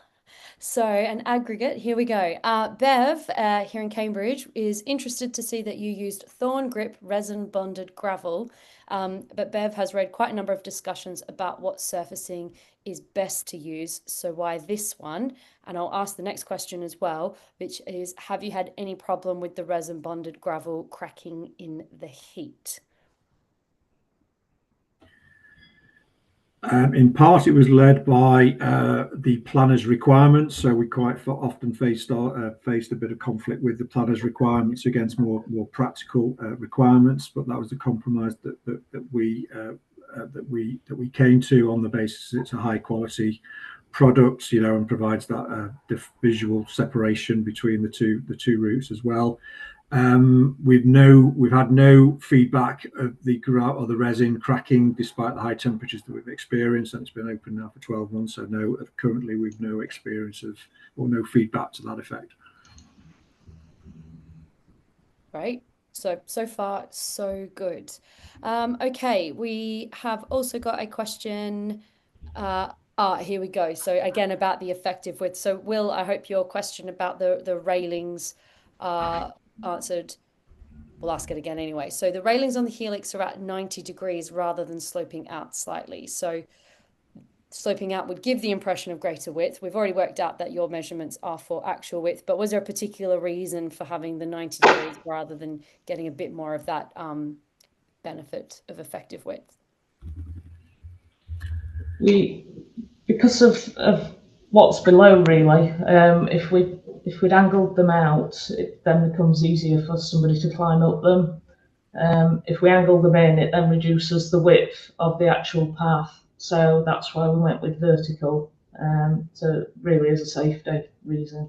So an aggregate, here we go. Bev, here in Cambridge, is interested to see that you used thorn grip resin bonded gravel. But Bev has read quite a number of discussions about what surfacing is best to use. So why this one? And I'll ask the next question as well, which is, have you had any problem with the resin bonded gravel cracking in the heat? In part, it was led by the planner's requirements, so we quite often faced a bit of conflict with the planner's requirements against more practical requirements. But that was the compromise that we came to, on the basis it's a high quality product, you know, and provides that visual separation between the two routes as well. We've had no feedback of the resin cracking despite the high temperatures that we've experienced, and it's been open now for 12 months. So currently we've no experience of, or no feedback to that effect. Right. So far, so good. Okay, we have also got a question. Here we go. So again, about the effective width. So Will, I hope your question about the railings answered. We'll ask it again anyway. So the railings on the Helix are at 90 degrees rather than sloping out slightly. So sloping out would give the impression of greater width. We've already worked out that your measurements are for actual width, but was there a particular reason for having the 90 degrees rather than getting a bit more of that benefit of effective width? Because of what's below, really, if we'd angled them out, it then becomes easier for somebody to climb up them. If we angle them in, it then reduces the width of the actual path. So that's why we went with vertical, so really as a safety reason.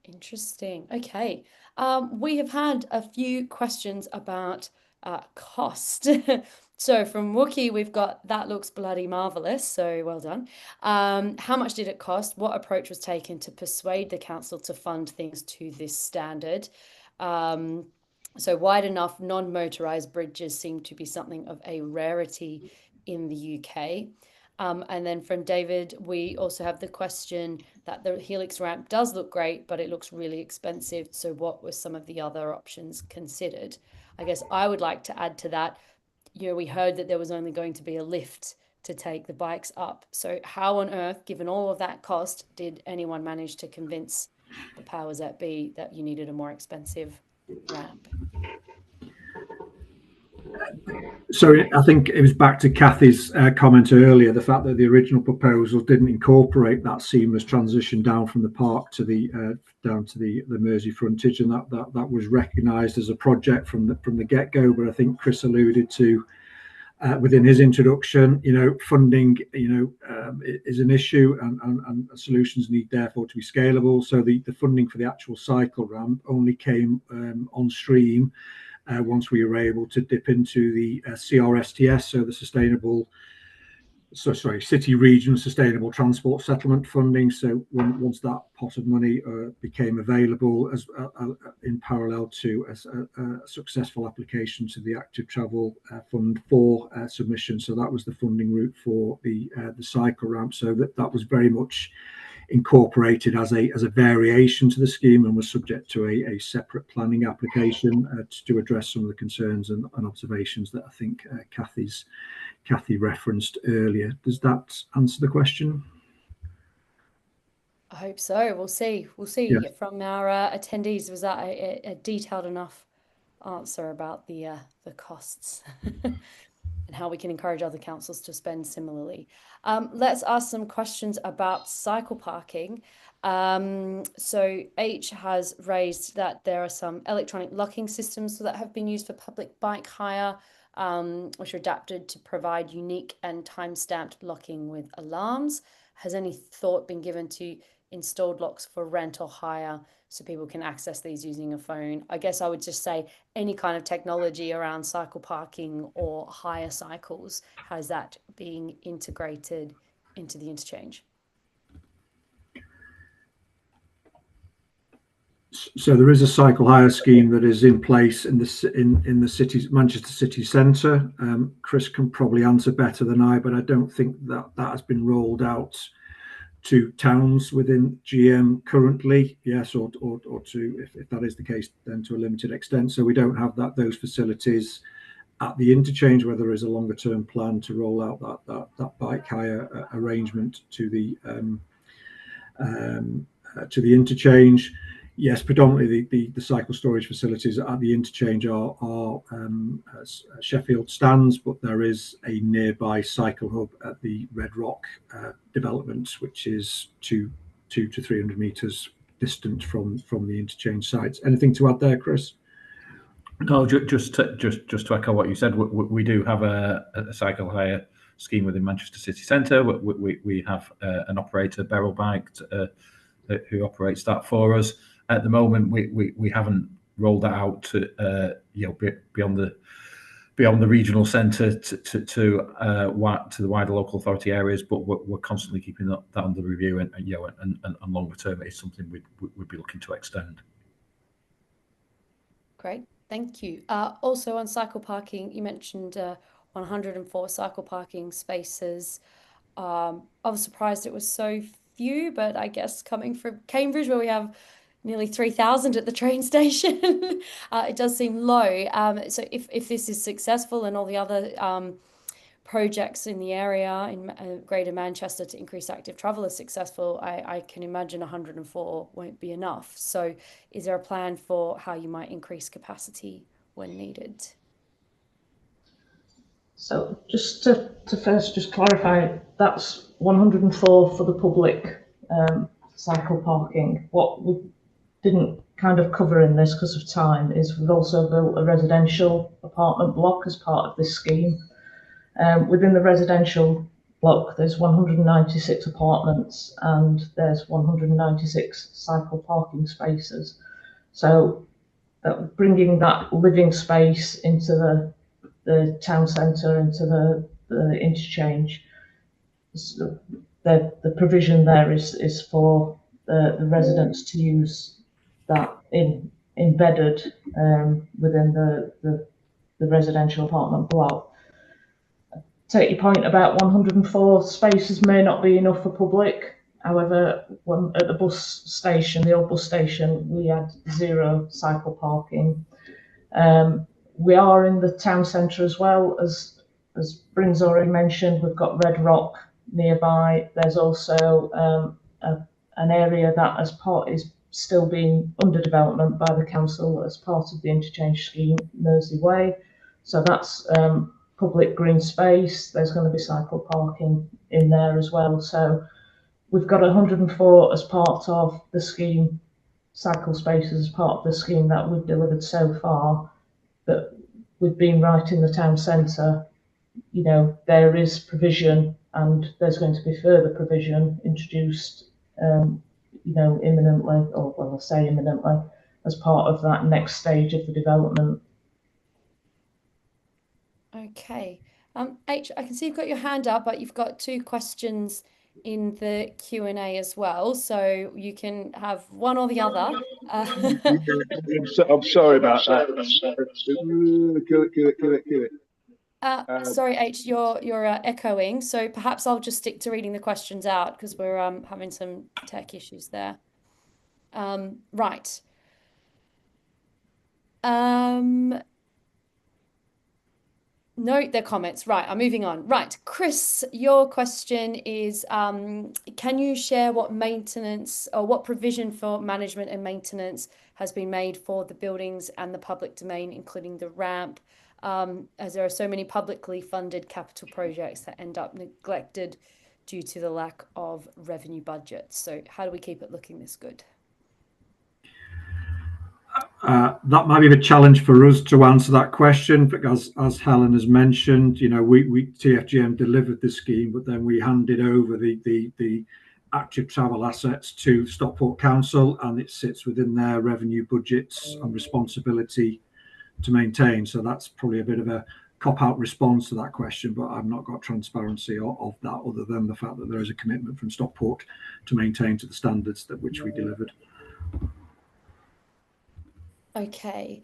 Interesting. Okay. We have had a few questions about cost. So from Wookie, we've got, that looks bloody marvelous. So well done. How much did it cost? What approach was taken to persuade the council to fund things to this standard? So wide enough non-motorized bridges seem to be something of a rarity in the UK. And then from David, we also have the question that the Helix ramp does look great, but it looks really expensive. So what were some of the other options considered? I guess I would like to add to that, you know, we heard that there was only going to be a lift to take the bikes up. So how on earth, given all of that cost, did anyone manage to convince the powers that be that you needed a more expensive ramp? So I think it was back to Kathy's comment earlier, the fact that the original proposal didn't incorporate that seamless transition down from the park to the down to the Mersey frontage, and that was recognised as a project from the get-go. But I think Chris alluded to within his introduction, funding, is an issue, and solutions need therefore to be scalable. So the funding for the actual cycle ramp only came on stream once we were able to dip into the CRSTS, so the City Region Sustainable Transport Settlement funding. So once that pot of money became available as in parallel to a successful application to the Active Travel Fund 4 submission. So that was the funding route for the cycle ramp. So that was very much incorporated as a variation to the scheme, and was subject to a separate planning application to address some of the concerns and observations that I think Kathy referenced earlier. Does that answer the question? I hope so. We'll see. Yes. From our attendees. Was that a detailed enough answer about the costs and how we can encourage other councils to spend similarly? Let's ask some questions about cycle parking. So H has raised that there are some electronic locking systems that have been used for public bike hire, which are adapted to provide unique and time-stamped locking with alarms. Has any thought been given to installed locks for rent or hire so people can access these using a phone? I guess I would just say any kind of technology around cycle parking or hire cycles, has that being integrated into the interchange? So there is a cycle hire scheme that is in place in the Manchester city centre. Chris can probably answer better than I, but I don't think that has been rolled out to towns within GM currently. Yes, or to, if that is the case, then to a limited extent. So we don't have those facilities at the interchange, where there is a longer term plan to roll out that bike hire arrangement to the interchange. Yes, predominantly the cycle storage facilities at the interchange are Sheffield stands, but there is a nearby cycle hub at the Red Rock development, which is 200 to 300 metres distant from the interchange sites. Anything to add there, Chris? No, just to echo what you said, we do have a cycle hire scheme within Manchester city centre. We have an operator, Beryl Bike, who operates that for us. At the moment, we haven't rolled that out to beyond the regional centre to the wider local authority areas, but we're constantly keeping that under review, and longer term it is something we'd be looking to extend. Great, thank you. Also on cycle parking, you mentioned 104 cycle parking spaces. I was surprised it was so few, but I guess coming from Cambridge, where we have nearly 3,000 at the train station, it does seem low. So if this is successful, and all the other projects in the area in Greater Manchester to increase active travel are successful, I can imagine 104 won't be enough. So is there a plan for how you might increase capacity when needed? So just to first just clarify, that's 104 for the public cycle parking. What we didn't kind of cover in this because of time is we've also built a residential apartment block as part of this scheme. Within the residential block, there's 196 apartments and there's 196 cycle parking spaces. So bringing that living space into the town centre, into the interchange, the provision there is for the residents to use that embedded within the residential apartment block. Take your point about 104 spaces may not be enough for public. However, at the bus station, the old bus station, we had 0 cycle parking. We are in the town centre as well as as Bryn's already mentioned, we've got Red Rock nearby. There's also an area that is still being under development by the council as part of the Interchange scheme, Mersey Way. So that's public green space. There's going to be cycle parking in there as well. So we've got 104 as part of the scheme, cycle spaces as part of the scheme that we've delivered so far. But with being right in the town centre, you know, there is provision, and there's going to be further provision introduced, you know, imminently, or well, I say imminently, as part of that next stage of the development. Okay. H, I can see you've got your hand up, but you've got 2 questions in the Q&A as well, so you can have one or the other. I'm sorry about that. Kill it. Sorry, H, you're echoing, so perhaps I'll just stick to reading the questions out because we're having some tech issues there. Right. Note their comments. Right, I'm moving on. Right, Chris, your question is, can you share what maintenance or what provision for management and maintenance has been made for the buildings and the public domain, including the ramp, as there are so many publicly funded capital projects that end up neglected due to the lack of revenue budgets? So how do we keep it looking this good? That might be a challenge for us to answer that question, because as Helen has mentioned, you know, we TFGM delivered the scheme, but then we handed over the active travel assets to Stockport Council, and it sits within their revenue budgets and responsibility to maintain. So that's probably a bit of a cop-out response to that question, but I've not got transparency of that, other than the fact that there is a commitment from Stockport to maintain to the standards that which we delivered. Okay.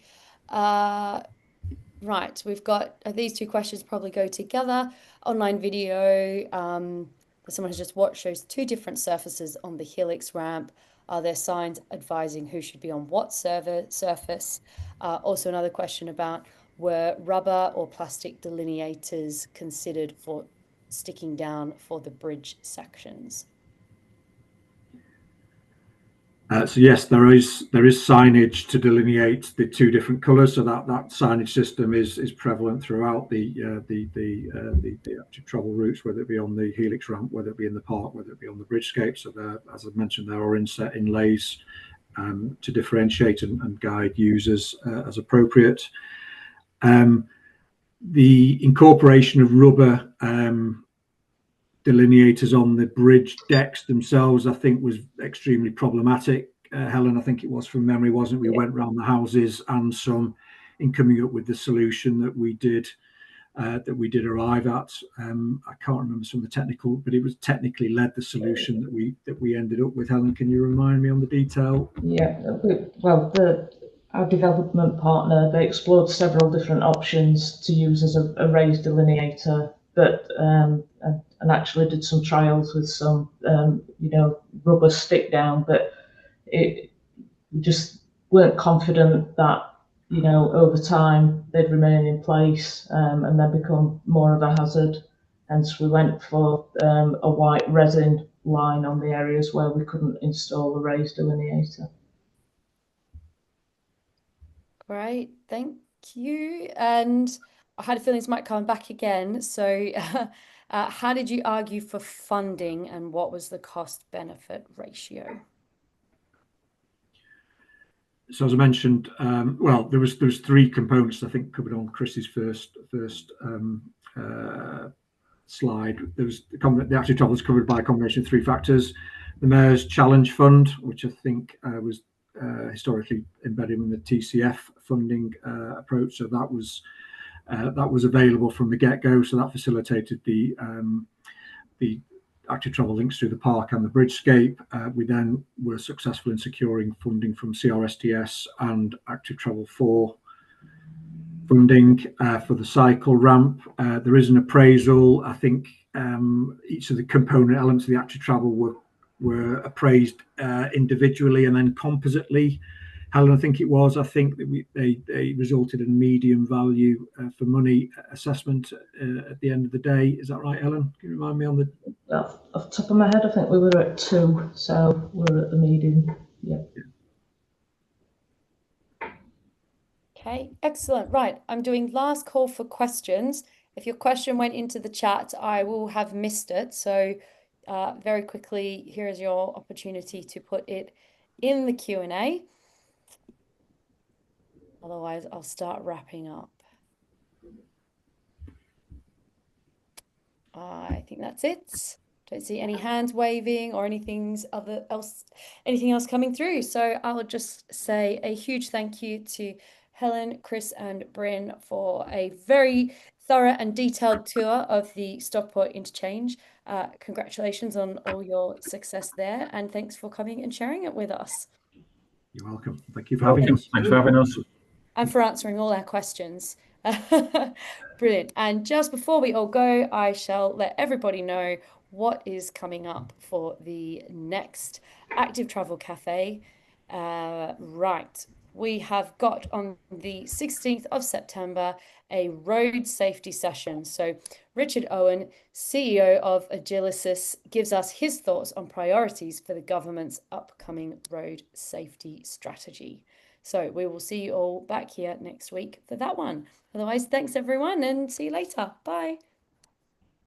Right, we've got these 2 questions probably go together. Online video that someone has just watched shows 2 different surfaces on the Helix ramp. Are there signs advising who should be on what surface? Also another question about, were rubber or plastic delineators considered for sticking down for the bridge sections? So yes, there is signage to delineate the 2 different colours. So that signage system is prevalent throughout the active travel routes, whether it be on the Helix ramp, whether it be in the park, whether it be on the bridgescape. So there, as I mentioned, there are inset inlays to differentiate and guide users as appropriate. The incorporation of rubber delineators on the bridge decks themselves, I think, was extremely problematic. Helen, I think it was from memory, wasn't it? We went round the houses and some in coming up with the solution that we did arrive at. I can't remember some of the technical, but it was technically led the solution that we ended up with. Helen, can you remind me on the detail? Yeah, well, our development partner, they explored several different options to use as a raised delineator, but and actually did some trials with some you know, rubber stick down, but we just weren't confident that, you know, over time they'd remain in place and then become more of a hazard. Hence we went for a white resin line on the areas where we couldn't install a raised delineator. Right, thank you. And I had a feeling this might come back again. So how did you argue for funding, and what was the cost-benefit ratio? So as I mentioned, well, there was 3 components, I think, covered on Chris's first slide. There was the active travel was covered by a combination of 3 factors. The Mayor's Challenge Fund, which I think was historically embedded in the TCF funding approach. So that was available from the get-go. So that facilitated the active travel links through the park and the bridgescape. We then were successful in securing funding from CRSTS and Active Travel 4 funding for the cycle ramp. There is an appraisal. I think each of the component elements of the active travel were appraised individually and then compositely Helen, I think it was. I think that they resulted in a medium value for money assessment at the end of the day. Is that right, Helen? Can you remind me on the? Off the top of my head, I think we were at 2, so we're at the medium. Yeah. Okay, excellent. Right, I'm doing last call for questions. If your question went into the chat, I will have missed it. So very quickly, here is your opportunity to put it in the Q&A. Otherwise, I'll start wrapping up. I think that's it. Don't see any hands waving or anything else coming through. So I'll just say a huge thank you to Helen, Chris, and Bryn for a very thorough and detailed tour of the Stockport Interchange. Congratulations on all your success there, and thanks for coming and sharing it with us. You're welcome. Thank you for having us. Thanks for having us. And for answering all our questions. Brilliant. And just before we all go, I shall let everybody know what is coming up for the next Active Travel Cafe. Right. We have got on the 16th of September a road safety session. So Richard Owen, CEO of Agilicis, gives us his thoughts on priorities for the government's upcoming road safety strategy. So we will see you all back here next week for that one. Otherwise, thanks everyone and see you later. Bye.